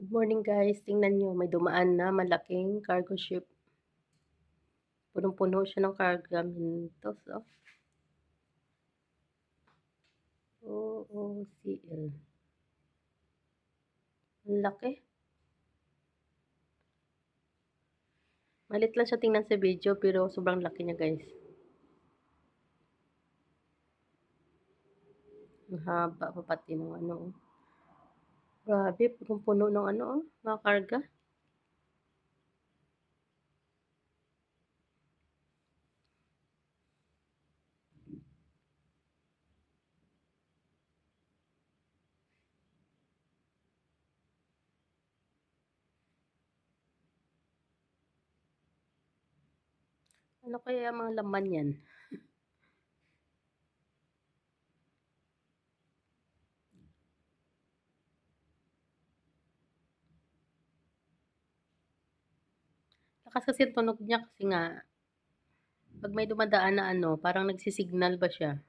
Good morning guys, tingnan nyo, may dumaan na malaking cargo ship. Punong-puno siya ng cargamentos. OOCL. Ang laki. Malit lang siya tingnan sa video pero sobrang laki niya guys. Ang haba pa pati ng ano. Grabe, punong-puno ng ano, mga karga. Ano kaya mga laman yan? Lakas kasi ang tunog niya kasi nga, pag may dumadaan na ano, parang nagsisignal ba siya.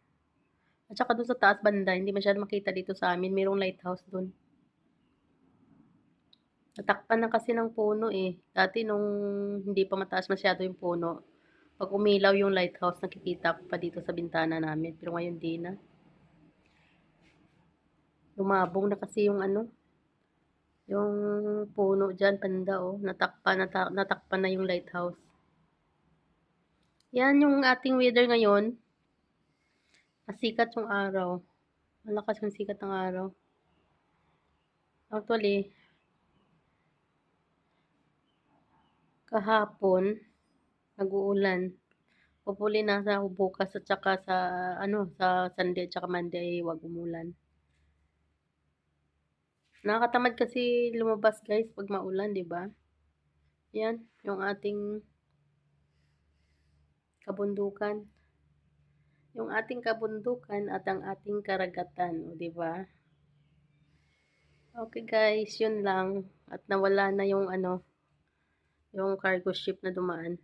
At saka doon sa taas banda, hindi masyado makita dito sa amin, mayroong lighthouse doon. Natakpan na kasi ng puno eh. Dati nung hindi pa mataas masyado yung puno, pag umilaw yung lighthouse, nakikita ko pa dito sa bintana namin. Pero ngayon di na. Lumabong na kasi yung ano, yung puno dyan, banda oh. Natakpan na yung lighthouse. Yan yung ating weather ngayon. Masikat yung araw. Malakas yung sikat ng araw. Actually, kahapon, nag-uulan. Hopefully nasa bukas at saka sa ano sa Sunday at saka Monday ay wag umulan. Nakakatamad kasi lumabas guys pag maulan, 'di ba? Yan, yung ating kabundukan. Yung ating kabundukan at ang ating karagatan, 'di ba? Okay guys, yun lang at nawala na yung ano, yung cargo ship na dumaan.